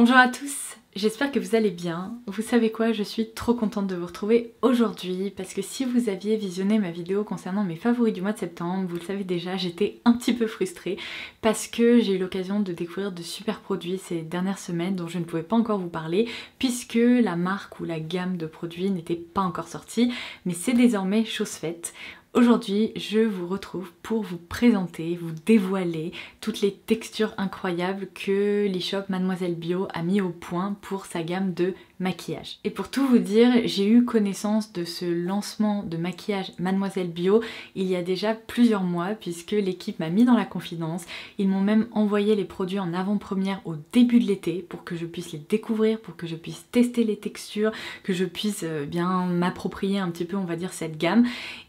Bonjour à tous, j'espère que vous allez bien. Vous savez quoi, je suis trop contente de vous retrouver aujourd'hui parce que si vous aviez visionné ma vidéo concernant mes favoris du mois de septembre, vous le savez déjà, j'étais un petit peu frustrée parce que j'ai eu l'occasion de découvrir de super produits ces dernières semaines dont je ne pouvais pas encore vous parler puisque la marque ou la gamme de produits n'était pas encore sortie, mais c'est désormais chose faite. Aujourd'hui, je vous retrouve pour vous présenter, vous dévoiler toutes les textures incroyables que l'e-shop Mademoiselle Bio a mis au point pour sa gamme de maquillage. Et pour tout vous dire, j'ai eu connaissance de ce lancement de maquillage Mademoiselle Bio il y a déjà plusieurs mois puisque l'équipe m'a mis dans la confidence. Ils m'ont même envoyé les produits en avant-première au début de l'été pour que je puisse les découvrir, pour que je puisse tester les textures, que je puisse bien m'approprier un petit peu, on va dire, cette gamme.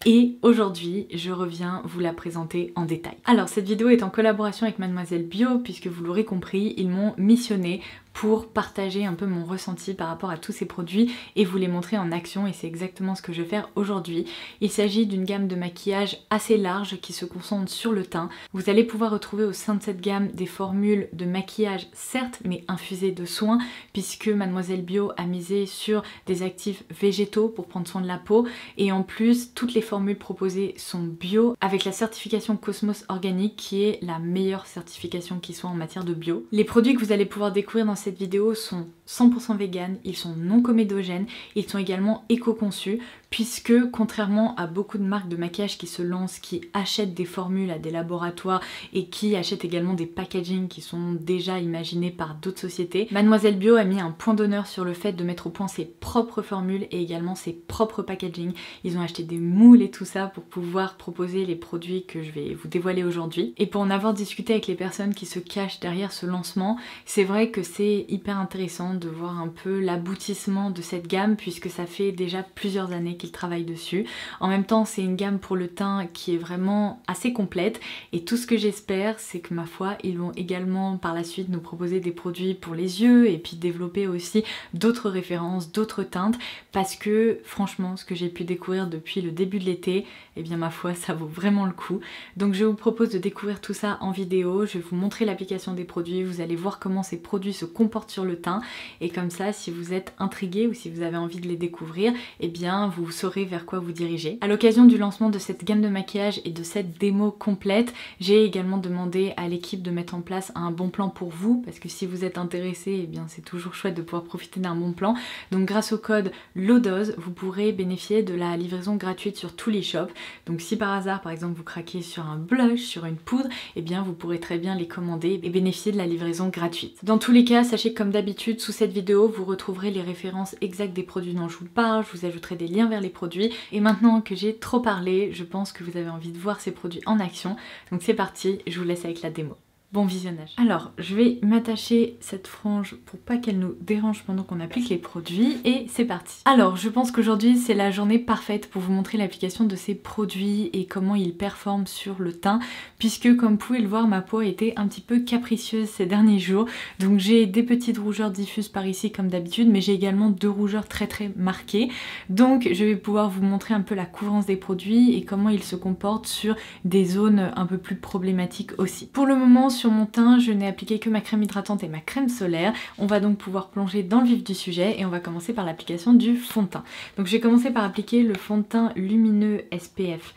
Et aujourd'hui, je reviens vous la présenter en détail. Alors, cette vidéo est en collaboration avec Mademoiselle Bio puisque vous l'aurez compris, ils m'ont missionné pour partager un peu mon ressenti par rapport à tous ces produits et vous les montrer en action, et c'est exactement ce que je vais faire aujourd'hui. Il s'agit d'une gamme de maquillage assez large qui se concentre sur le teint. Vous allez pouvoir retrouver au sein de cette gamme des formules de maquillage certes mais infusées de soins puisque Mademoiselle Bio a misé sur des actifs végétaux pour prendre soin de la peau, et en plus toutes les formules proposées sont bio avec la certification Cosmos Organique qui est la meilleure certification qui soit en matière de bio. Les produits que vous allez pouvoir découvrir dans cette vidéo sont 100% vegan, ils sont non comédogènes, ils sont également éco-conçus puisque contrairement à beaucoup de marques de maquillage qui se lancent, qui achètent des formules à des laboratoires et qui achètent également des packagings qui sont déjà imaginés par d'autres sociétés, Mademoiselle Bio a mis un point d'honneur sur le fait de mettre au point ses propres formules et également ses propres packagings. Ils ont acheté des moules et tout ça pour pouvoir proposer les produits que je vais vous dévoiler aujourd'hui. Et pour en avoir discuté avec les personnes qui se cachent derrière ce lancement, c'est vrai que c'est hyper intéressant de voir un peu l'aboutissement de cette gamme puisque ça fait déjà plusieurs années qu'ils travaillent dessus. En même temps, c'est une gamme pour le teint qui est vraiment assez complète et tout ce que j'espère, c'est que ma foi, ils vont également par la suite nous proposer des produits pour les yeux et puis développer aussi d'autres références, d'autres teintes parce que franchement, ce que j'ai pu découvrir depuis le début de l'été, eh bien ma foi, ça vaut vraiment le coup. Donc je vous propose de découvrir tout ça en vidéo, je vais vous montrer l'application des produits, vous allez voir comment ces produits se comportent sur le teint et comme ça, si vous êtes intrigué ou si vous avez envie de les découvrir, eh bien vous saurez vers quoi vous diriger. À l'occasion du lancement de cette gamme de maquillage et de cette démo complète, j'ai également demandé à l'équipe de mettre en place un bon plan pour vous parce que si vous êtes intéressé, eh bien c'est toujours chouette de pouvoir profiter d'un bon plan. Donc grâce au code LODOSE, vous pourrez bénéficier de la livraison gratuite sur tous les shops. Donc si par hasard, par exemple, vous craquez sur un blush, sur une poudre, eh bien vous pourrez très bien les commander et bénéficier de la livraison gratuite. Dans tous les cas, sachez que comme d'habitude, sous cette vidéo, vous retrouverez les références exactes des produits dont je vous parle, je vous ajouterai des liens vers les produits. Et maintenant que j'ai trop parlé, je pense que vous avez envie de voir ces produits en action. Donc c'est parti, je vous laisse avec la démo. Bon visionnage. Alors, je vais m'attacher cette frange pour pas qu'elle nous dérange pendant qu'on applique les produits et c'est parti. Alors, je pense qu'aujourd'hui c'est la journée parfaite pour vous montrer l'application de ces produits et comment ils performent sur le teint puisque comme vous pouvez le voir, ma peau a été un petit peu capricieuse ces derniers jours. Donc j'ai des petites rougeurs diffuses par ici comme d'habitude, mais j'ai également deux rougeurs très marquées. Donc je vais pouvoir vous montrer un peu la couvrance des produits et comment ils se comportent sur des zones un peu plus problématiques aussi. Pour le moment, sur mon teint, je n'ai appliqué que ma crème hydratante et ma crème solaire. On va donc pouvoir plonger dans le vif du sujet et on va commencer par l'application du fond de teint. Donc je vais commencer par appliquer le fond de teint lumineux SPF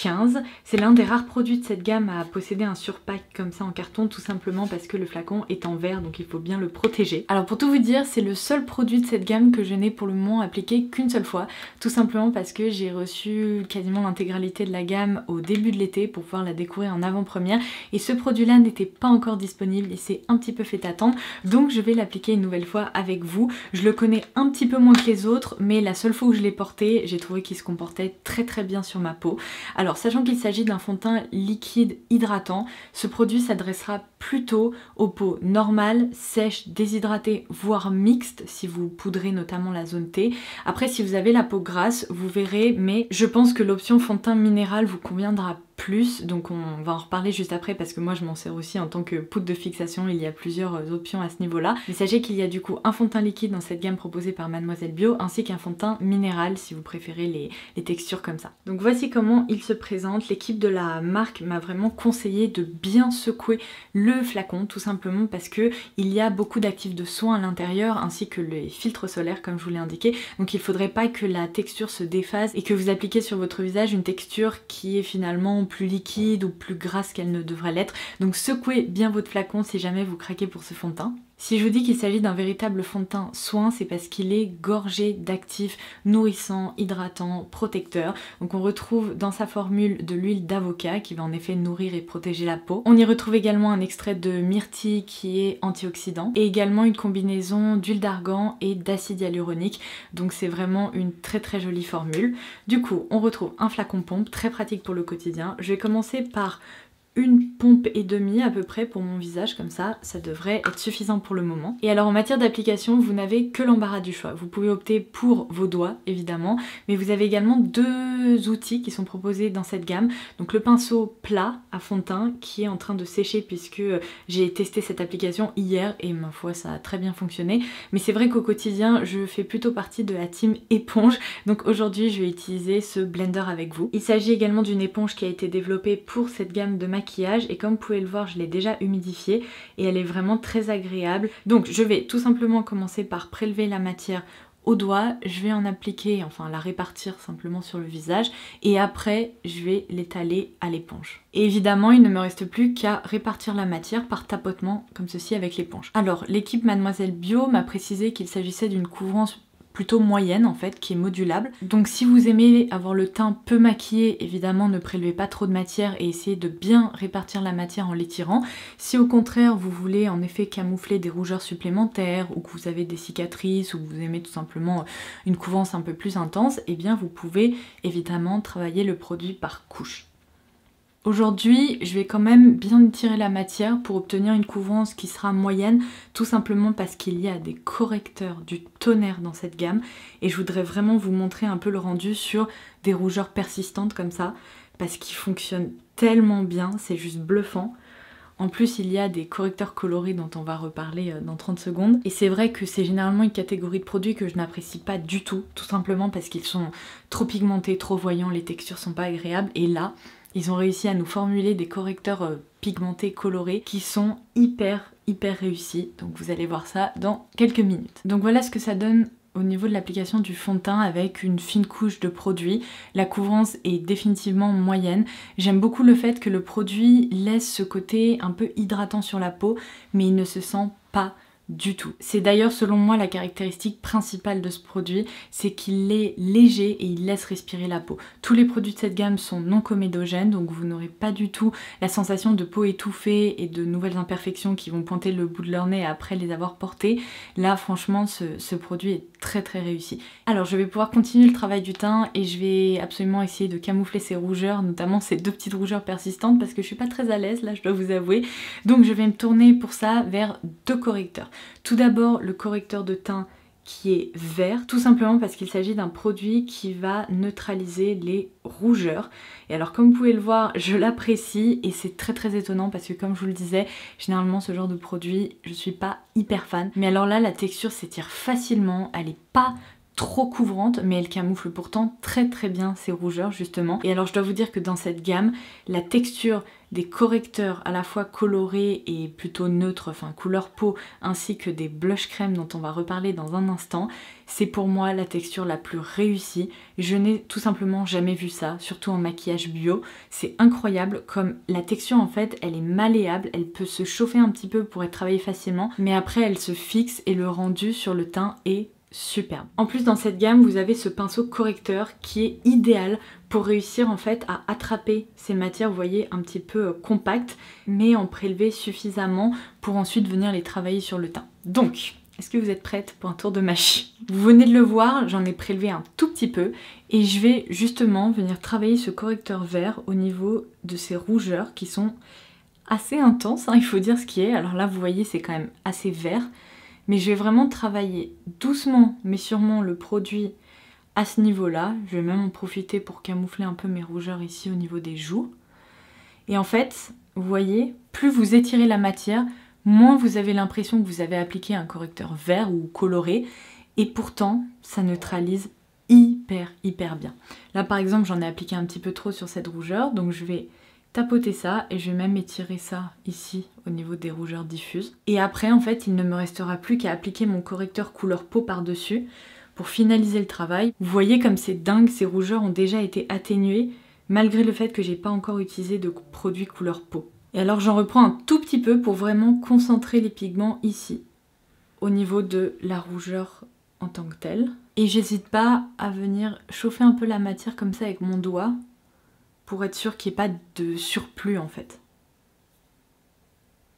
15. C'est l'un des rares produits de cette gamme à posséder un surpack comme ça en carton, tout simplement parce que le flacon est en verre, donc il faut bien le protéger. Alors pour tout vous dire, c'est le seul produit de cette gamme que je n'ai pour le moment appliqué qu'une seule fois, tout simplement parce que j'ai reçu quasiment l'intégralité de la gamme au début de l'été pour pouvoir la découvrir en avant-première et ce produit-là n'était pas encore disponible et c'est un petit peu fait attendre, donc je vais l'appliquer une nouvelle fois avec vous. Je le connais un petit peu moins que les autres, mais la seule fois où je l'ai porté, j'ai trouvé qu'il se comportait très bien sur ma peau. Alors sachant qu'il s'agit d'un fond de teint liquide hydratant, ce produit s'adressera plutôt aux peaux normales, sèches, déshydratées, voire mixtes si vous poudrez notamment la zone T. Après si vous avez la peau grasse, vous verrez, mais je pense que l'option fond de teint minéral vous conviendra plus, donc on va en reparler juste après parce que moi je m'en sers aussi en tant que poudre de fixation, il y a plusieurs options à ce niveau-là. Mais sachez qu'il y a du coup un fond de teint liquide dans cette gamme proposée par Mademoiselle Bio ainsi qu'un fond de teint minéral si vous préférez les textures comme ça. Donc voici comment il se présente. L'équipe de la marque m'a vraiment conseillé de bien secouer le flacon tout simplement parce que il y a beaucoup d'actifs de soins à l'intérieur ainsi que les filtres solaires comme je vous l'ai indiqué. Donc il faudrait pas que la texture se déphase et que vous appliquez sur votre visage une texture qui est finalement plus liquide ou plus grasse qu'elle ne devrait l'être. Donc secouez bien votre flacon si jamais vous craquez pour ce fond de teint. Si je vous dis qu'il s'agit d'un véritable fond de teint soin, c'est parce qu'il est gorgé d'actifs nourrissants, hydratants, protecteurs. Donc on retrouve dans sa formule de l'huile d'avocat qui va en effet nourrir et protéger la peau. On y retrouve également un extrait de myrtille qui est antioxydant et également une combinaison d'huile d'argan et d'acide hyaluronique. Donc c'est vraiment une très jolie formule. Du coup, on retrouve un flacon pompe très pratique pour le quotidien. Je vais commencer par une pompe et demie à peu près pour mon visage, comme ça devrait être suffisant pour le moment. Et alors en matière d'application, vous n'avez que l'embarras du choix. Vous pouvez opter pour vos doigts évidemment, mais vous avez également deux outils qui sont proposés dans cette gamme. Donc le pinceau plat à fond de teint qui est en train de sécher puisque j'ai testé cette application hier et ma foi ça a très bien fonctionné. Mais c'est vrai qu'au quotidien je fais plutôt partie de la team éponge, donc aujourd'hui je vais utiliser ce blender avec vous. Il s'agit également d'une éponge qui a été développée pour cette gamme de maquillage et comme vous pouvez le voir je l'ai déjà humidifiée et elle est vraiment très agréable. Donc je vais tout simplement commencer par prélever la matière au doigt, je vais en appliquer, enfin la répartir simplement sur le visage et après je vais l'étaler à l'éponge. Et évidemment il ne me reste plus qu'à répartir la matière par tapotement comme ceci avec l'éponge. Alors l'équipe Mademoiselle Bio m'a précisé qu'il s'agissait d'une couvrance plutôt moyenne en fait, qui est modulable. Donc si vous aimez avoir le teint peu maquillé, évidemment ne prélevez pas trop de matière et essayez de bien répartir la matière en l'étirant. Si au contraire vous voulez en effet camoufler des rougeurs supplémentaires ou que vous avez des cicatrices ou que vous aimez tout simplement une couvrance un peu plus intense, eh bien vous pouvez évidemment travailler le produit par couche. Aujourd'hui, je vais quand même bien étirer la matière pour obtenir une couvrance qui sera moyenne, tout simplement parce qu'il y a des correcteurs du tonnerre dans cette gamme et je voudrais vraiment vous montrer un peu le rendu sur des rougeurs persistantes comme ça, parce qu'ils fonctionnent tellement bien, c'est juste bluffant. En plus, il y a des correcteurs colorés dont on va reparler dans 30 secondes. Et c'est vrai que c'est généralement une catégorie de produits que je n'apprécie pas du tout simplement parce qu'ils sont trop pigmentés, trop voyants, les textures sont pas agréables. Et là, ils ont réussi à nous formuler des correcteurs pigmentés, colorés, qui sont hyper réussis. Donc vous allez voir ça dans quelques minutes. Donc voilà ce que ça donne au niveau de l'application du fond de teint avec une fine couche de produit. La couvrance est définitivement moyenne. J'aime beaucoup le fait que le produit laisse ce côté un peu hydratant sur la peau, mais il ne se sent pas du tout. C'est d'ailleurs selon moi la caractéristique principale de ce produit, c'est qu'il est léger et il laisse respirer la peau. Tous les produits de cette gamme sont non comédogènes, donc vous n'aurez pas du tout la sensation de peau étouffée et de nouvelles imperfections qui vont pointer le bout de leur nez après les avoir portés. Là franchement ce produit est très réussi. Alors je vais pouvoir continuer le travail du teint et je vais absolument essayer de camoufler ces rougeurs, notamment ces deux petites rougeurs persistantes parce que je suis pas très à l'aise là, je dois vous avouer. Donc je vais me tourner pour ça vers deux correcteurs. Tout d'abord le correcteur de teint qui est vert, tout simplement parce qu'il s'agit d'un produit qui va neutraliser les rougeurs. Et alors comme vous pouvez le voir, je l'apprécie et c'est très étonnant parce que comme je vous le disais, généralement ce genre de produit, je suis pas hyper fan. Mais alors là, la texture s'étire facilement, elle est pas trop couvrante, mais elle camoufle pourtant très bien ces rougeurs justement. Et alors je dois vous dire que dans cette gamme, la texture des correcteurs à la fois colorés et plutôt neutres, enfin couleur peau, ainsi que des blush crème dont on va reparler dans un instant, c'est pour moi la texture la plus réussie. Je n'ai tout simplement jamais vu ça, surtout en maquillage bio. C'est incroyable comme la texture en fait, elle est malléable, elle peut se chauffer un petit peu pour être travaillée facilement, mais après elle se fixe et le rendu sur le teint est superbe. En plus dans cette gamme vous avez ce pinceau correcteur qui est idéal pour réussir en fait à attraper ces matières, vous voyez, un petit peu compactes, mais en prélever suffisamment pour ensuite venir les travailler sur le teint. Donc, est-ce que vous êtes prête pour un tour de magie? Vous venez de le voir, j'en ai prélevé un tout petit peu et je vais justement venir travailler ce correcteur vert au niveau de ces rougeurs qui sont assez intenses, hein, il faut dire ce qui est. Alors là vous voyez c'est quand même assez vert. Mais je vais vraiment travailler doucement mais sûrement le produit à ce niveau-là. Je vais même en profiter pour camoufler un peu mes rougeurs ici au niveau des joues. Et en fait, vous voyez, plus vous étirez la matière, moins vous avez l'impression que vous avez appliqué un correcteur vert ou coloré, et pourtant, ça neutralise hyper bien. Là par exemple, j'en ai appliqué un petit peu trop sur cette rougeur, donc je vais tapoter ça et je vais même étirer ça ici au niveau des rougeurs diffuses. Et après, en fait, il ne me restera plus qu'à appliquer mon correcteur couleur peau par-dessus pour finaliser le travail. Vous voyez comme c'est dingue, ces rougeurs ont déjà été atténuées malgré le fait que j'ai pas encore utilisé de produit couleur peau. Et alors j'en reprends un tout petit peu pour vraiment concentrer les pigments ici, au niveau de la rougeur en tant que telle. Et j'hésite pas à venir chauffer un peu la matière comme ça avec mon doigt pour être sûr qu'il n'y ait pas de surplus en fait.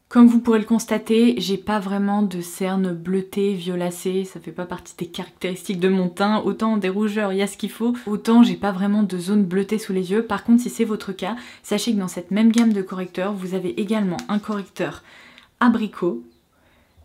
Comme vous pourrez le constater, j'ai pas vraiment de cernes bleutées, violacées, ça fait pas partie des caractéristiques de mon teint. Autant des rougeurs, il y a ce qu'il faut, autant j'ai pas vraiment de zone bleutée sous les yeux. Par contre, si c'est votre cas, sachez que dans cette même gamme de correcteurs, vous avez également un correcteur abricot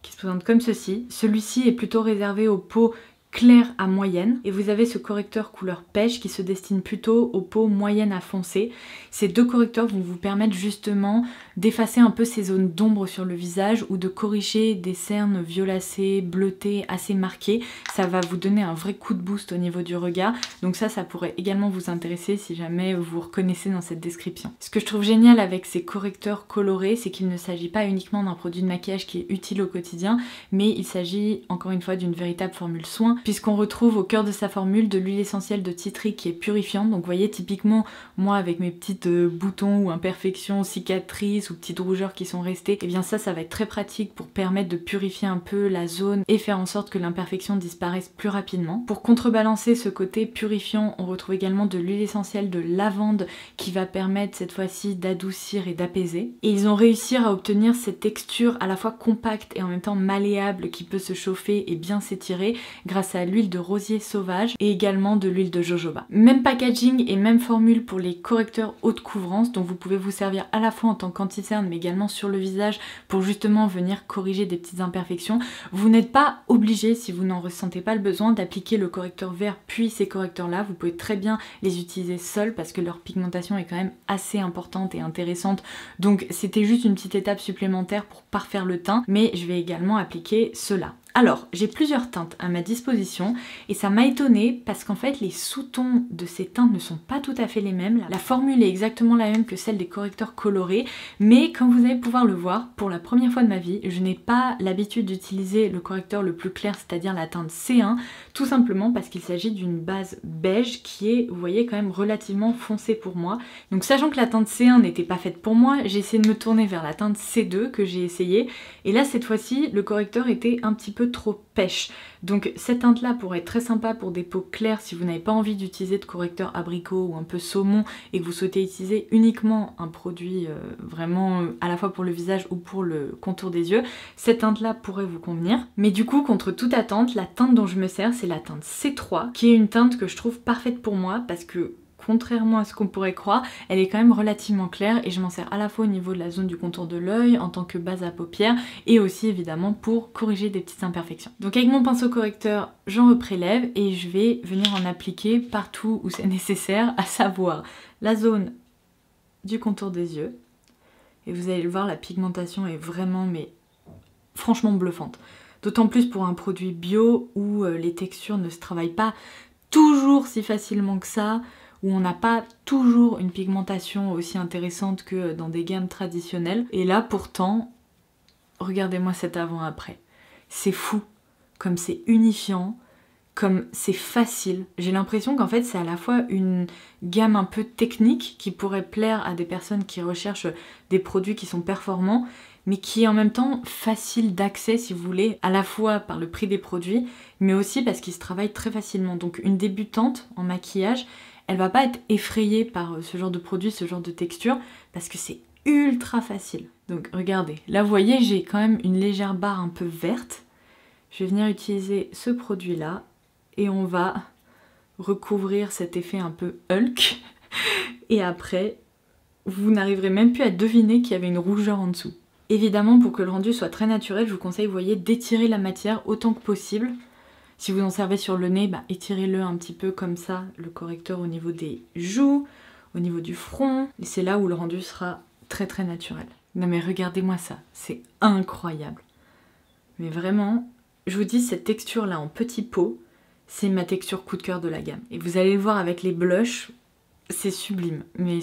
qui se présente comme ceci. Celui-ci est plutôt réservé aux peaux claire à moyenne, et vous avez ce correcteur couleur pêche qui se destine plutôt aux peaux moyennes à foncées. Ces deux correcteurs vont vous permettre justement d'effacer un peu ces zones d'ombre sur le visage ou de corriger des cernes violacées, bleutées, assez marquées. Ça va vous donner un vrai coup de boost au niveau du regard, donc ça pourrait également vous intéresser si jamais vous vous reconnaissez dans cette description. Ce que je trouve génial avec ces correcteurs colorés, c'est qu'il ne s'agit pas uniquement d'un produit de maquillage qui est utile au quotidien, mais il s'agit encore une fois d'une véritable formule soin, puisqu'on retrouve au cœur de sa formule de l'huile essentielle de tea tree qui est purifiante. Donc vous voyez, typiquement moi avec mes petites boutons ou imperfections, cicatrices ou petites rougeurs qui sont restées, et bien ça va être très pratique pour permettre de purifier un peu la zone et faire en sorte que l'imperfection disparaisse plus rapidement. Pour contrebalancer ce côté purifiant, on retrouve également de l'huile essentielle de lavande qui va permettre cette fois-ci d'adoucir et d'apaiser. Et ils ont réussi à obtenir cette texture à la fois compacte et en même temps malléable qui peut se chauffer et bien s'étirer grâce à l'huile de rosier sauvage et également de l'huile de jojoba. Même packaging et même formule pour les correcteurs haute couvrance, dont vous pouvez vous servir à la fois en tant qu'anti-cerne mais également sur le visage pour justement venir corriger des petites imperfections. Vous n'êtes pas obligé, si vous n'en ressentez pas le besoin, d'appliquer le correcteur vert puis ces correcteurs là. Vous pouvez très bien les utiliser seuls parce que leur pigmentation est quand même assez importante et intéressante, donc c'était juste une petite étape supplémentaire pour parfaire le teint, mais je vais également appliquer cela. Alors, j'ai plusieurs teintes à ma disposition et ça m'a étonnée parce qu'en fait les sous-tons de ces teintes ne sont pas tout à fait les mêmes. La formule est exactement la même que celle des correcteurs colorés, mais comme vous allez pouvoir le voir, pour la première fois de ma vie, je n'ai pas l'habitude d'utiliser le correcteur le plus clair, c'est-à-dire la teinte C1, tout simplement parce qu'il s'agit d'une base beige qui est, vous voyez, quand même relativement foncée pour moi. Donc sachant que la teinte C1 n'était pas faite pour moi, j'ai essayé de me tourner vers la teinte C2 que j'ai essayé, et là cette fois-ci le correcteur était un petit peu trop pêche. Donc cette teinte là pourrait être très sympa pour des peaux claires si vous n'avez pas envie d'utiliser de correcteur abricot ou un peu saumon et que vous souhaitez utiliser uniquement un produit vraiment à la fois pour le visage ou pour le contour des yeux. Cette teinte là pourrait vous convenir. Mais du coup, contre toute attente, la teinte dont je me sers, c'est la teinte C3 qui est une teinte que je trouve parfaite pour moi parce que contrairement à ce qu'on pourrait croire, elle est quand même relativement claire et je m'en sers à la fois au niveau de la zone du contour de l'œil en tant que base à paupières et aussi évidemment pour corriger des petites imperfections. Donc avec mon pinceau correcteur, j'en reprélève et je vais venir en appliquer partout où c'est nécessaire, à savoir la zone du contour des yeux. Et vous allez le voir, la pigmentation est vraiment, mais franchement bluffante. D'autant plus pour un produit bio où les textures ne se travaillent pas toujours si facilement que ça, où on n'a pas toujours une pigmentation aussi intéressante que dans des gammes traditionnelles. Et là pourtant, regardez-moi cet avant-après. C'est fou, comme c'est unifiant, comme c'est facile. J'ai l'impression qu'en fait c'est à la fois une gamme un peu technique qui pourrait plaire à des personnes qui recherchent des produits qui sont performants, mais qui est en même temps facile d'accès si vous voulez, à la fois par le prix des produits, mais aussi parce qu'ils se travaillent très facilement. Donc une débutante en maquillage, elle va pas être effrayée par ce genre de produit, ce genre de texture, parce que c'est ultra facile. Donc regardez, là vous voyez j'ai quand même une légère barre un peu verte. Je vais venir utiliser ce produit là et on va recouvrir cet effet un peu Hulk. Et après, vous n'arriverez même plus à deviner qu'il y avait une rougeur en dessous. Évidemment, pour que le rendu soit très naturel, je vous conseille, vous voyez, d'étirer la matière autant que possible. Si vous en servez sur le nez, bah, étirez-le un petit peu comme ça, le correcteur au niveau des joues, au niveau du front. Et c'est là où le rendu sera très très naturel. Non mais regardez-moi ça, c'est incroyable. Mais vraiment, je vous dis, cette texture là en petit pot, c'est ma texture coup de cœur de la gamme. Et vous allez le voir avec les blushs, c'est sublime, mais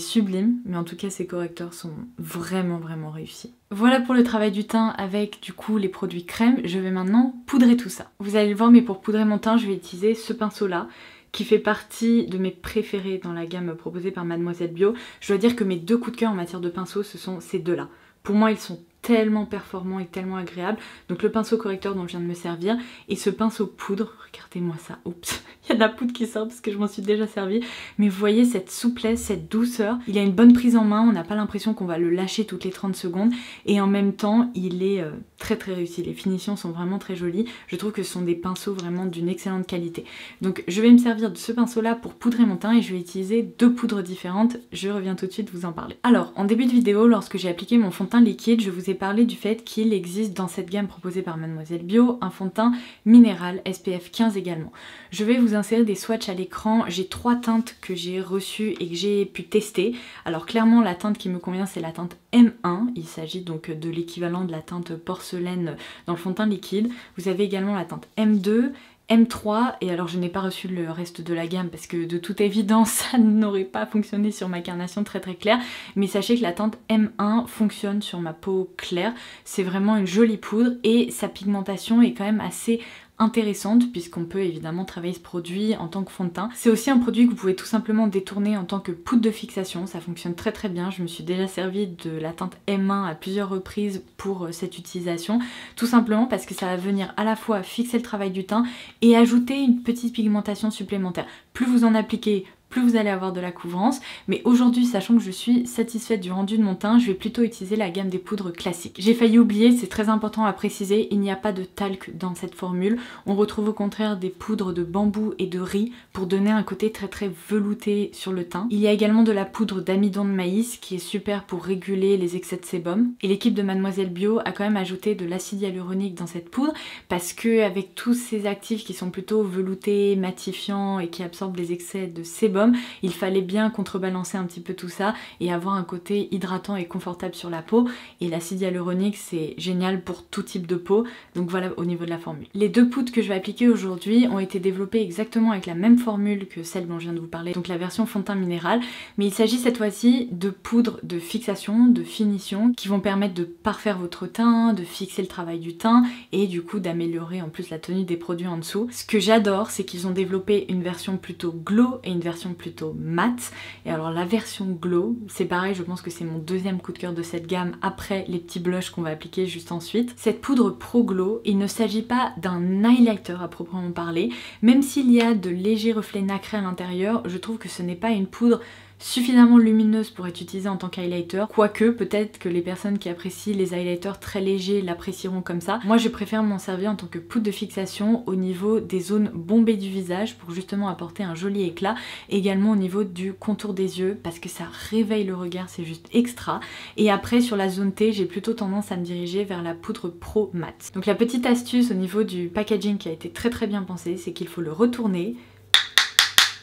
en tout cas ces correcteurs sont vraiment réussis. Voilà pour le travail du teint avec du coup les produits crème. Je vais maintenant poudrer tout ça. Vous allez le voir, mais pour poudrer mon teint, je vais utiliser ce pinceau là qui fait partie de mes préférés dans la gamme proposée par Mademoiselle Bio. Je dois dire que mes deux coups de cœur en matière de pinceau, ce sont ces deux là. Pour moi, ils sont tellement performants et tellement agréables. Donc le pinceau correcteur dont je viens de me servir et ce pinceau poudre, regardez-moi ça, oups, il y a de la poudre qui sort parce que je m'en suis déjà servi, mais vous voyez cette souplesse, cette douceur, il a une bonne prise en main, on n'a pas l'impression qu'on va le lâcher toutes les 30 secondes et en même temps il est très réussi, les finitions sont vraiment très jolies, je trouve que ce sont des pinceaux vraiment d'une excellente qualité. Donc je vais me servir de ce pinceau là pour poudrer mon teint et je vais utiliser deux poudres différentes, je reviens tout de suite vous en parler. Alors en début de vidéo, lorsque j'ai appliqué mon fond de teint liquide, je vous ai parlé du fait qu'il existe dans cette gamme proposée par Mademoiselle Bio un fond de teint minéral SPF 15 également. Je vais vous insérer des swatchs à l'écran, j'ai 3 teintes que j'ai reçues et que j'ai pu tester. Alors clairement la teinte qui me convient c'est la teinte M1, il s'agit donc de l'équivalent de la teinte porcelaine dans le fond de teint liquide. Vous avez également la teinte M2, M3 et alors je n'ai pas reçu le reste de la gamme parce que de toute évidence ça n'aurait pas fonctionné sur ma carnation très claire, mais sachez que la teinte M1 fonctionne sur ma peau claire, c'est vraiment une jolie poudre et sa pigmentation est quand même assez intéressante puisqu'on peut évidemment travailler ce produit en tant que fond de teint. C'est aussi un produit que vous pouvez tout simplement détourner en tant que poudre de fixation, ça fonctionne très bien, je me suis déjà servi de la teinte M1 à plusieurs reprises pour cette utilisation, tout simplement parce que ça va venir à la fois fixer le travail du teint et ajouter une petite pigmentation supplémentaire. Plus vous en appliquez, plus vous allez avoir de la couvrance, mais aujourd'hui, sachant que je suis satisfaite du rendu de mon teint, je vais plutôt utiliser la gamme des poudres classiques. J'ai failli oublier, c'est très important à préciser, il n'y a pas de talc dans cette formule, on retrouve au contraire des poudres de bambou et de riz pour donner un côté très velouté sur le teint. Il y a également de la poudre d'amidon de maïs qui est super pour réguler les excès de sébum, et l'équipe de Mademoiselle Bio a quand même ajouté de l'acide hyaluronique dans cette poudre parce que avec tous ces actifs qui sont plutôt veloutés, matifiants et qui absorbent les excès de sébum, il fallait bien contrebalancer un petit peu tout ça et avoir un côté hydratant et confortable sur la peau, et l'acide hyaluronique c'est génial pour tout type de peau, donc voilà au niveau de la formule. Les deux poudres que je vais appliquer aujourd'hui ont été développées exactement avec la même formule que celle dont je viens de vous parler, donc la version fond de teint minéral, mais il s'agit cette fois-ci de poudres de fixation, de finition, qui vont permettre de parfaire votre teint, de fixer le travail du teint et du coup d'améliorer en plus la tenue des produits en dessous. Ce que j'adore c'est qu'ils ont développé une version plutôt glow et une version plutôt mat, et alors la version glow c'est pareil, je pense que c'est mon deuxième coup de cœur de cette gamme après les petits blushs qu'on va appliquer juste ensuite. Cette poudre Pro Glow, il ne s'agit pas d'un highlighter à proprement parler, même s'il y a de légers reflets nacrés à l'intérieur, je trouve que ce n'est pas une poudre suffisamment lumineuse pour être utilisée en tant qu'highlighter, quoique peut-être que les personnes qui apprécient les highlighters très légers l'apprécieront comme ça. Moi je préfère m'en servir en tant que poudre de fixation au niveau des zones bombées du visage pour justement apporter un joli éclat, également au niveau du contour des yeux parce que ça réveille le regard, c'est juste extra. Et après sur la zone T, j'ai plutôt tendance à me diriger vers la poudre Pro Mat. Donc la petite astuce au niveau du packaging qui a été très bien pensé, c'est qu'il faut le retourner,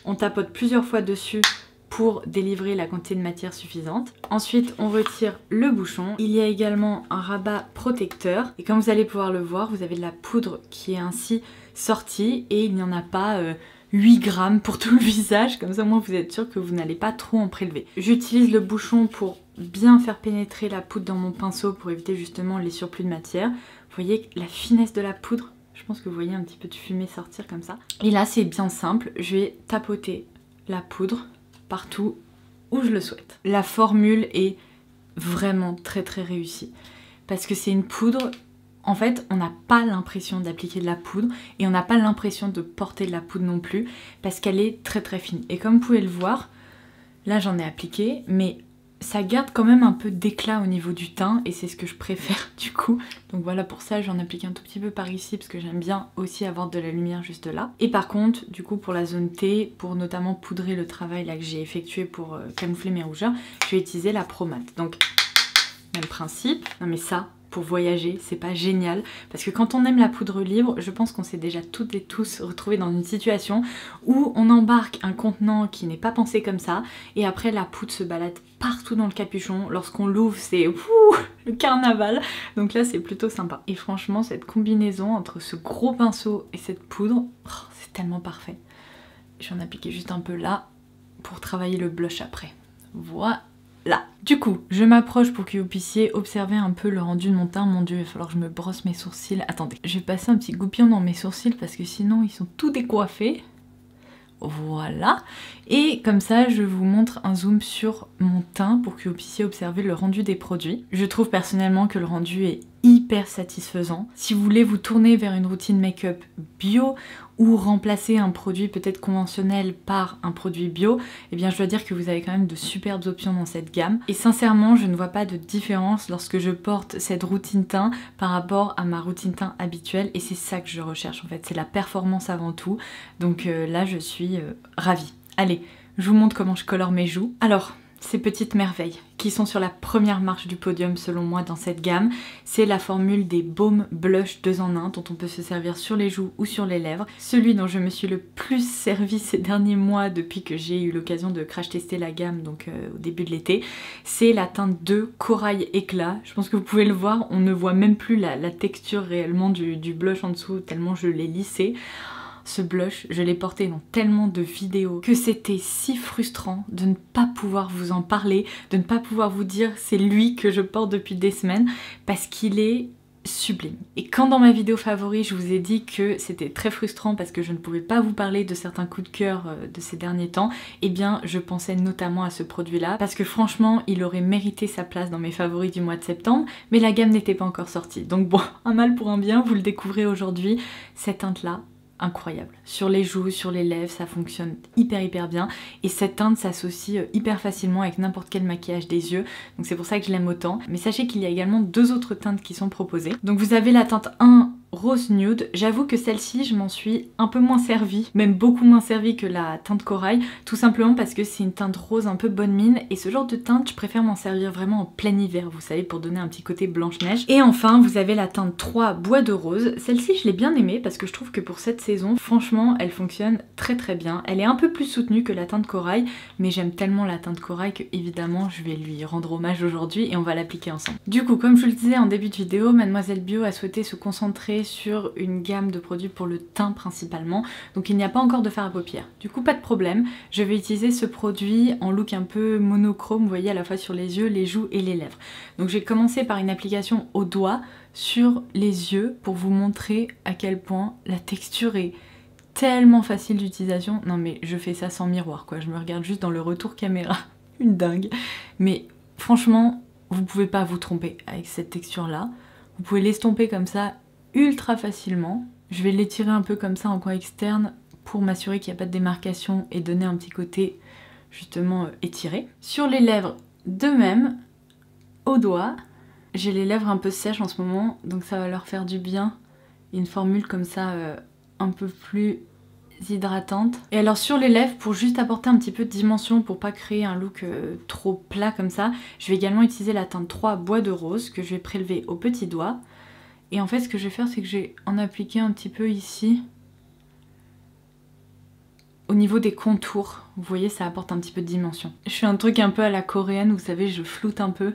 on tapote plusieurs fois dessus pour délivrer la quantité de matière suffisante. Ensuite on retire le bouchon, il y a également un rabat protecteur et comme vous allez pouvoir le voir, vous avez de la poudre qui est ainsi sortie et il n'y en a pas 8 grammes pour tout le visage, comme ça au moins vous êtes sûr que vous n'allez pas trop en prélever. J'utilise le bouchon pour bien faire pénétrer la poudre dans mon pinceau pour éviter justement les surplus de matière. Vous voyez la finesse de la poudre, je pense que vous voyez un petit peu de fumée sortir comme ça. Et là c'est bien simple, je vais tapoter la poudre partout où je le souhaite. La formule est vraiment très réussie parce que c'est une poudre, en fait on n'a pas l'impression d'appliquer de la poudre et on n'a pas l'impression de porter de la poudre non plus parce qu'elle est très fine. Et comme vous pouvez le voir, là j'en ai appliqué mais ça garde quand même un peu d'éclat au niveau du teint et c'est ce que je préfère du coup. Donc voilà, pour ça j'en applique un tout petit peu par ici parce que j'aime bien aussi avoir de la lumière juste là. Et par contre du coup pour la zone T, pour notamment poudrer le travail là que j'ai effectué pour camoufler mes rougeurs, je vais utiliser la Pro Mat. Donc même principe, non mais ça pour voyager, c'est pas génial, parce que quand on aime la poudre libre, je pense qu'on s'est déjà toutes et tous retrouvés dans une situation où on embarque un contenant qui n'est pas pensé comme ça, et après la poudre se balade partout dans le capuchon, lorsqu'on l'ouvre c'est le carnaval, donc là c'est plutôt sympa. Et franchement cette combinaison entre ce gros pinceau et cette poudre, c'est tellement parfait. Je vais en appliquer juste un peu là, pour travailler le blush après. Voilà. Du coup, je m'approche pour que vous puissiez observer un peu le rendu de mon teint. Mon dieu, il va falloir que je me brosse mes sourcils. Attendez, je vais passer un petit goupillon dans mes sourcils parce que sinon ils sont tout décoiffés. Voilà. Et comme ça, je vous montre un zoom sur mon teint pour que vous puissiez observer le rendu des produits. Je trouve personnellement que le rendu est hyper satisfaisant. Si vous voulez vous tourner vers une routine make-up bio ou remplacer un produit peut-être conventionnel par un produit bio, eh bien je dois dire que vous avez quand même de superbes options dans cette gamme. Et sincèrement, je ne vois pas de différence lorsque je porte cette routine teint par rapport à ma routine teint habituelle, et c'est ça que je recherche en fait, c'est la performance avant tout. Donc là je suis ravie. Allez, je vous montre comment je colore mes joues. Alors, ces petites merveilles qui sont sur la première marche du podium selon moi dans cette gamme, c'est la formule des baumes blush 2 en 1 dont on peut se servir sur les joues ou sur les lèvres. Celui dont je me suis le plus servi ces derniers mois depuis que j'ai eu l'occasion de crash tester la gamme, donc au début de l'été, c'est la teinte 2 Corail Éclat. Je pense que vous pouvez le voir, on ne voit même plus la texture réellement du blush en dessous tellement je l'ai lissé. Ce blush, je l'ai porté dans tellement de vidéos que c'était si frustrant de ne pas pouvoir vous en parler, de ne pas pouvoir vous dire c'est lui que je porte depuis des semaines, parce qu'il est sublime. Et quand dans ma vidéo favori je vous ai dit que c'était très frustrant parce que je ne pouvais pas vous parler de certains coups de cœur de ces derniers temps, eh bien je pensais notamment à ce produit là parce que franchement il aurait mérité sa place dans mes favoris du mois de septembre, mais la gamme n'était pas encore sortie. Donc bon, un mal pour un bien, vous le découvrez aujourd'hui, cette teinte là, incroyable. Sur les joues, sur les lèvres, ça fonctionne hyper bien, et cette teinte s'associe hyper facilement avec n'importe quel maquillage des yeux, donc c'est pour ça que je l'aime autant. Mais sachez qu'il y a également 2 autres teintes qui sont proposées. Donc vous avez la teinte 1 Rose Nude, j'avoue que celle-ci je m'en suis un peu moins servie, même beaucoup moins servie que la teinte Corail, tout simplement parce que c'est une teinte rose un peu bonne mine, et ce genre de teinte je préfère m'en servir vraiment en plein hiver, vous savez, pour donner un petit côté Blanche-Neige. Et enfin vous avez la teinte 3 Bois de Rose, celle-ci je l'ai bien aimée parce que je trouve que pour cette saison, franchement elle fonctionne très bien. Elle est un peu plus soutenue que la teinte Corail, mais j'aime tellement la teinte Corail que évidemment je vais lui rendre hommage aujourd'hui et on va l'appliquer ensemble. Du coup, comme je vous le disais en début de vidéo, Mademoiselle Bio a souhaité se concentrer sur une gamme de produits pour le teint principalement, donc il n'y a pas encore de fard à paupières. Du coup pas de problème, je vais utiliser ce produit en look un peu monochrome, vous voyez, à la fois sur les yeux, les joues et les lèvres. Donc je vais commencer par une application au doigt sur les yeux pour vous montrer à quel point la texture est tellement facile d'utilisation. Non mais je fais ça sans miroir quoi, je me regarde juste dans le retour caméra, une dingue. Mais franchement, vous pouvez pas vous tromper avec cette texture là, vous pouvez l'estomper comme ça ultra facilement. Je vais l'étirer un peu comme ça en coin externe pour m'assurer qu'il n'y a pas de démarcation et donner un petit côté justement étiré. Sur les lèvres de même, au doigt, j'ai les lèvres un peu sèches en ce moment, donc ça va leur faire du bien. Une formule comme ça un peu plus hydratante. Et alors sur les lèvres, pour juste apporter un petit peu de dimension, pour pas créer un look trop plat comme ça, je vais également utiliser la teinte 3 Bois de Rose que je vais prélever au petit doigt. Et en fait ce que je vais faire c'est que je vais en appliquer un petit peu ici au niveau des contours. Vous voyez, ça apporte un petit peu de dimension. Je fais un truc un peu à la coréenne, vous savez, je floute un peu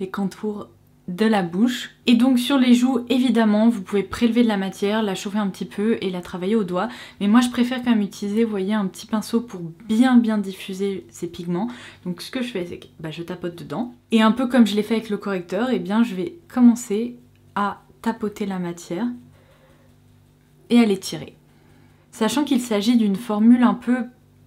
les contours de la bouche. Et donc sur les joues, évidemment, vous pouvez prélever de la matière, la chauffer un petit peu et la travailler au doigt. Mais moi je préfère quand même utiliser, vous voyez, un petit pinceau pour bien diffuser ces pigments. Donc ce que je fais c'est que je tapote dedans. Et un peu comme je l'ai fait avec le correcteur, et bien je vais commencer à tapoter la matière et à l'étirer. Sachant qu'il s'agit d'une formule un peu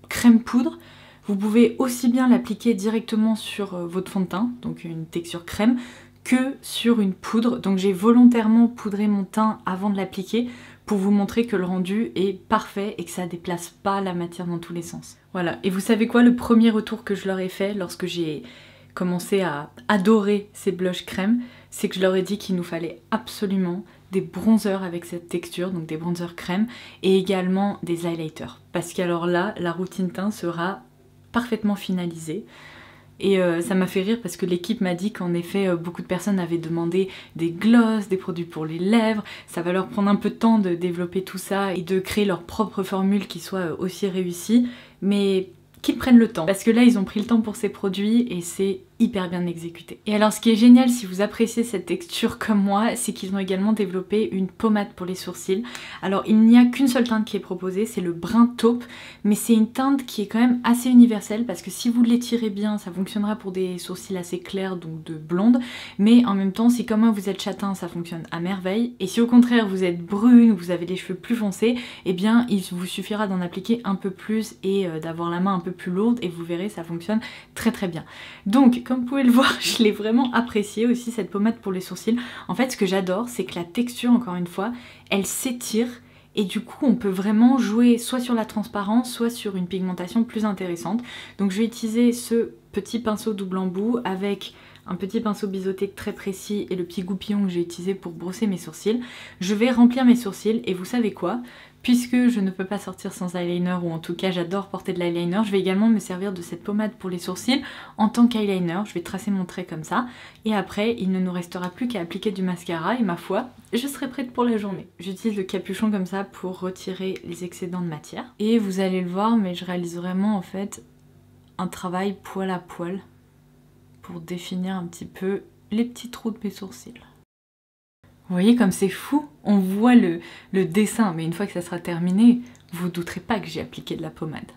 crème poudre, vous pouvez aussi bien l'appliquer directement sur votre fond de teint, donc une texture crème, que sur une poudre. Donc j'ai volontairement poudré mon teint avant de l'appliquer pour vous montrer que le rendu est parfait et que ça déplace pas la matière dans tous les sens. Voilà, et vous savez quoi, le premier retour que je leur ai fait lorsque j'ai commencé à adorer ces blushs crème, c'est que je leur ai dit qu'il nous fallait absolument des bronzers avec cette texture, donc des bronzers crème, et également des highlighters. Parce qu'alors là, la routine teint sera parfaitement finalisée. Et ça m'a fait rire parce que l'équipe m'a dit qu'en effet beaucoup de personnes avaient demandé des glosses, des produits pour les lèvres. Ça va leur prendre un peu de temps de développer tout ça et de créer leur propre formule qui soit aussi réussie. Mais qu'ils prennent le temps, parce que là ils ont pris le temps pour ces produits et c'est hyper bien exécuté. Et alors ce qui est génial si vous appréciez cette texture comme moi, c'est qu'ils ont également développé une pommade pour les sourcils. Alors il n'y a qu'une seule teinte qui est proposée, c'est le brun taupe, mais c'est une teinte qui est quand même assez universelle parce que si vous l'étirez bien, ça fonctionnera pour des sourcils assez clairs, donc de blonde, mais en même temps si comme moi vous êtes châtain, ça fonctionne à merveille, et si au contraire vous êtes brune ou vous avez les cheveux plus foncés, eh bien il vous suffira d'en appliquer un peu plus et d'avoir la main un peu plus lourde et vous verrez ça fonctionne très très bien. Donc comme vous pouvez le voir, je l'ai vraiment apprécié aussi cette pommade pour les sourcils. En fait ce que j'adore c'est que la texture, encore une fois, elle s'étire et du coup on peut vraiment jouer soit sur la transparence, soit sur une pigmentation plus intéressante. Donc je vais utiliser ce petit pinceau double embout avec un petit pinceau biseauté très précis et le petit goupillon que j'ai utilisé pour brosser mes sourcils. Je vais remplir mes sourcils et vous savez quoi ? Puisque je ne peux pas sortir sans eyeliner, ou en tout cas j'adore porter de l'eyeliner, je vais également me servir de cette pommade pour les sourcils en tant qu'eyeliner. Je vais tracer mon trait comme ça et après il ne nous restera plus qu'à appliquer du mascara et ma foi, je serai prête pour la journée. J'utilise le capuchon comme ça pour retirer les excédents de matière. Et vous allez le voir, mais je réalise vraiment en fait un travail poil à poil pour définir un petit peu les petits trous de mes sourcils. Vous voyez comme c'est fou, on voit le dessin, mais une fois que ça sera terminé, vous douterez pas que j'ai appliqué de la pommade.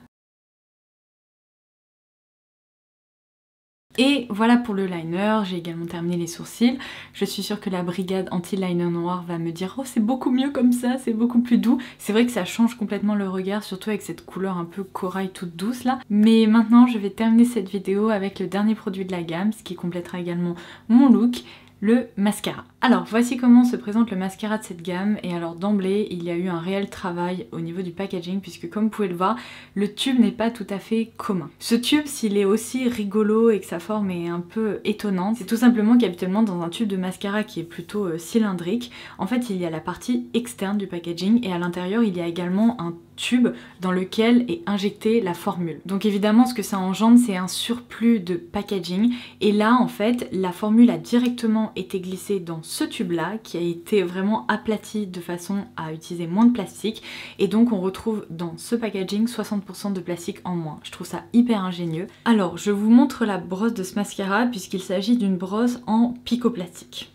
Et voilà pour le liner, j'ai également terminé les sourcils. Je suis sûre que la brigade anti-liner noir va me dire « Oh c'est beaucoup mieux comme ça, c'est beaucoup plus doux ». C'est vrai que ça change complètement le regard, surtout avec cette couleur un peu corail toute douce là. Mais maintenant je vais terminer cette vidéo avec le dernier produit de la gamme, ce qui complétera également mon look. Le mascara. Alors voici comment se présente le mascara de cette gamme, et alors d'emblée il y a eu un réel travail au niveau du packaging puisque comme vous pouvez le voir, le tube n'est pas tout à fait commun. Ce tube, s'il est aussi rigolo et que sa forme est un peu étonnante, c'est tout simplement qu'habituellement dans un tube de mascara qui est plutôt cylindrique, en fait il y a la partie externe du packaging et à l'intérieur il y a également un tube dans lequel est injectée la formule. Donc évidemment ce que ça engendre c'est un surplus de packaging et là en fait la formule a directement été glissée dans ce tube là qui a été vraiment aplati de façon à utiliser moins de plastique et donc on retrouve dans ce packaging 60% de plastique en moins. Je trouve ça hyper ingénieux. Alors je vous montre la brosse de ce mascara puisqu'il s'agit d'une brosse en picoplastique.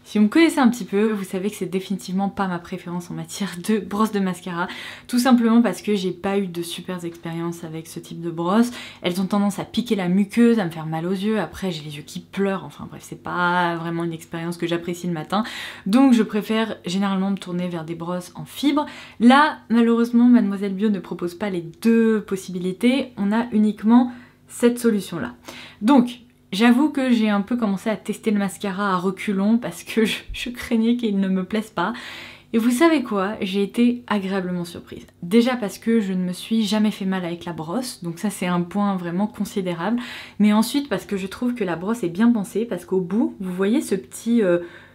Si vous me connaissez un petit peu, vous savez que c'est définitivement pas ma préférence en matière de brosse de mascara, tout simplement parce que j'ai pas eu de super expériences avec ce type de brosse. Elles ont tendance à piquer la muqueuse, à me faire mal aux yeux, après j'ai les yeux qui pleurent, enfin bref, c'est pas vraiment une expérience que j'apprécie le matin. Donc je préfère généralement me tourner vers des brosses en fibre. Là, malheureusement, Mademoiselle Bio ne propose pas les deux possibilités, on a uniquement cette solution-là. Donc, j'avoue que j'ai un peu commencé à tester le mascara à reculons parce que je craignais qu'il ne me plaise pas. Et vous savez quoi? J'ai été agréablement surprise. Déjà parce que je ne me suis jamais fait mal avec la brosse, donc ça c'est un point vraiment considérable. Mais ensuite parce que je trouve que la brosse est bien pensée, parce qu'au bout, vous voyez ce petit...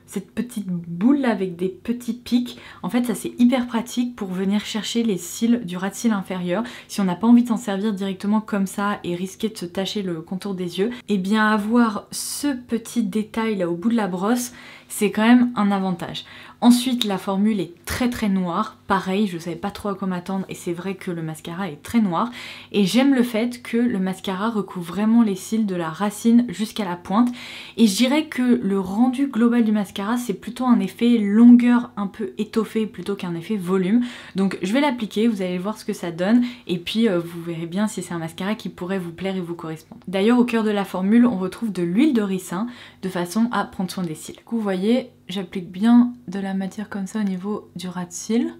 cette petite boule là avec des petits pics, en fait ça c'est hyper pratique pour venir chercher les cils du ras de cils inférieur. Si on n'a pas envie de s'en servir directement comme ça et risquer de se tacher le contour des yeux, et bien avoir ce petit détail là au bout de la brosse, c'est quand même un avantage. Ensuite la formule est très noire, pareil je savais pas trop à quoi m'attendre et c'est vrai que le mascara est très noir et j'aime le fait que le mascara recouvre vraiment les cils de la racine jusqu'à la pointe et je dirais que le rendu global du mascara c'est plutôt un effet longueur un peu étoffé plutôt qu'un effet volume. Donc je vais l'appliquer, vous allez voir ce que ça donne et puis vous verrez bien si c'est un mascara qui pourrait vous plaire et vous correspondre. D'ailleurs au cœur de la formule on retrouve de l'huile de ricin de façon à prendre soin des cils. Du coup vous voyez, j'applique bien de la matière comme ça au niveau du ras de cils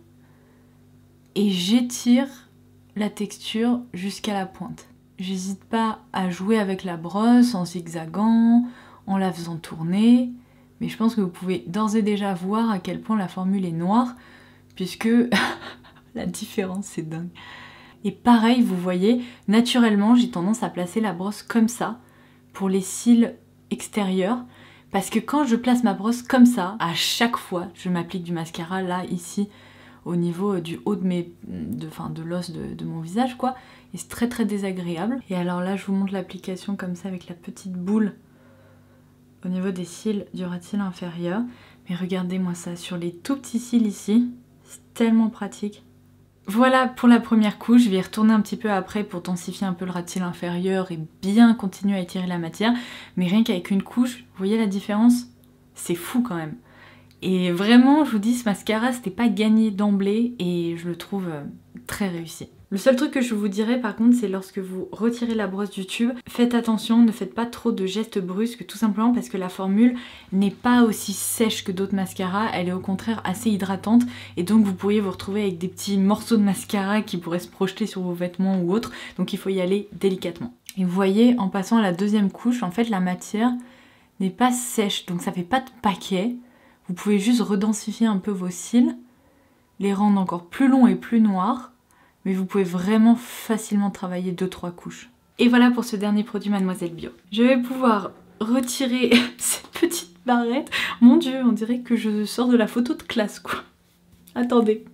et j'étire la texture jusqu'à la pointe. J'hésite pas à jouer avec la brosse en zigzagant, en la faisant tourner, mais je pense que vous pouvez d'ores et déjà voir à quel point la formule est noire puisque la différence c'est dingue. Et pareil, vous voyez, naturellement j'ai tendance à placer la brosse comme ça pour les cils extérieurs. Parce que quand je place ma brosse comme ça, à chaque fois, je m'applique du mascara là, ici, au niveau du haut de l'os de mon visage quoi. Et c'est très très désagréable. Et alors là je vous montre l'application comme ça avec la petite boule au niveau des cils du ras de cils inférieur. Mais regardez-moi ça, sur les tout petits cils ici, c'est tellement pratique. Voilà pour la première couche, je vais y retourner un petit peu après pour densifier un peu le ras de cils inférieur et bien continuer à étirer la matière. Mais rien qu'avec une couche, vous voyez la différence? C'est fou quand même. Et vraiment, je vous dis, ce mascara, c'était pas gagné d'emblée et je le trouve très réussi. Le seul truc que je vous dirais par contre, c'est lorsque vous retirez la brosse du tube, faites attention, ne faites pas trop de gestes brusques, tout simplement parce que la formule n'est pas aussi sèche que d'autres mascaras, elle est au contraire assez hydratante et donc vous pourriez vous retrouver avec des petits morceaux de mascara qui pourraient se projeter sur vos vêtements ou autres, donc il faut y aller délicatement. Et vous voyez, en passant à la deuxième couche, en fait la matière n'est pas sèche, donc ça fait pas de paquet. Vous pouvez juste redensifier un peu vos cils, les rendre encore plus longs et plus noirs, mais vous pouvez vraiment facilement travailler 2-3 couches. Et voilà pour ce dernier produit Mademoiselle Bio. Je vais pouvoir retirer cette petite barrette. Mon dieu, on dirait que je sors de la photo de classe quoi. Attendez.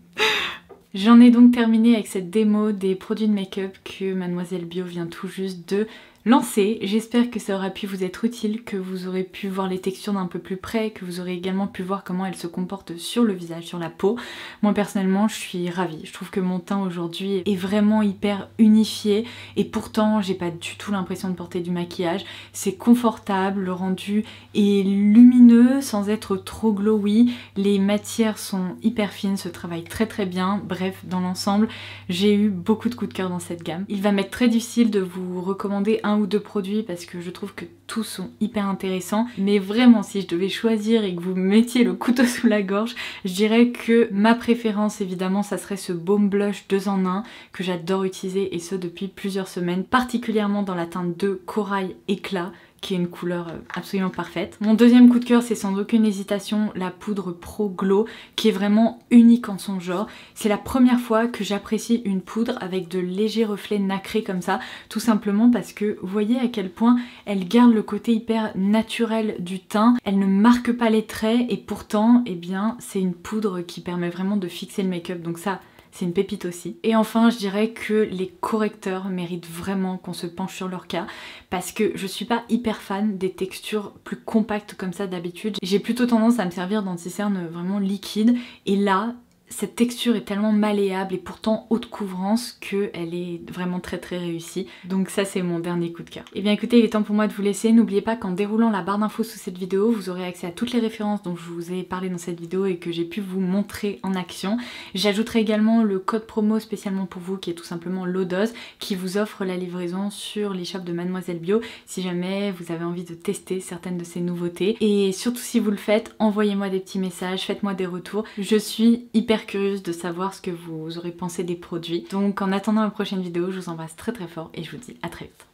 J'en ai donc terminé avec cette démo des produits de make-up que Mademoiselle Bio vient tout juste de lancer. J'espère que ça aura pu vous être utile, que vous aurez pu voir les textures d'un peu plus près, que vous aurez également pu voir comment elles se comportent sur le visage, sur la peau. Moi personnellement je suis ravie, je trouve que mon teint aujourd'hui est vraiment hyper unifié et pourtant j'ai pas du tout l'impression de porter du maquillage. C'est confortable, le rendu est lumineux sans être trop glowy, les matières sont hyper fines, se travaillent très très bien. Bref, dans l'ensemble, j'ai eu beaucoup de coups de cœur dans cette gamme. Il va m'être très difficile de vous recommander un ou deux produits parce que je trouve que tous sont hyper intéressants. Mais vraiment, si je devais choisir et que vous mettiez le couteau sous la gorge, je dirais que ma préférence, évidemment, ça serait ce Baume Blush 2 en 1 que j'adore utiliser et ce depuis plusieurs semaines, particulièrement dans la teinte de Corail Éclat, qui est une couleur absolument parfaite. Mon deuxième coup de cœur, c'est sans aucune hésitation la poudre Pro Glow, qui est vraiment unique en son genre. C'est la première fois que j'apprécie une poudre avec de légers reflets nacrés comme ça, tout simplement parce que vous voyez à quel point elle garde le côté hyper naturel du teint, elle ne marque pas les traits et pourtant, eh bien, c'est une poudre qui permet vraiment de fixer le make-up, donc ça, c'est une pépite aussi. Et enfin, je dirais que les correcteurs méritent vraiment qu'on se penche sur leur cas parce que je suis pas hyper fan des textures plus compactes comme ça d'habitude. J'ai plutôt tendance à me servir d'anti-cerne vraiment liquide et là, cette texture est tellement malléable et pourtant haute couvrance qu'elle est vraiment très très réussie. Donc ça c'est mon dernier coup de cœur. Et bien écoutez, il est temps pour moi de vous laisser. N'oubliez pas qu'en déroulant la barre d'infos sous cette vidéo, vous aurez accès à toutes les références dont je vous ai parlé dans cette vidéo et que j'ai pu vous montrer en action. J'ajouterai également le code promo spécialement pour vous qui est tout simplement Lodose, qui vous offre la livraison sur l'e-shop de Mademoiselle Bio si jamais vous avez envie de tester certaines de ces nouveautés. Et surtout si vous le faites, envoyez-moi des petits messages, faites-moi des retours. Je suis hyper curieuse de savoir ce que vous aurez pensé des produits. Donc en attendant la prochaine vidéo, je vous embrasse très très fort et je vous dis à très vite.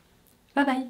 Bye bye!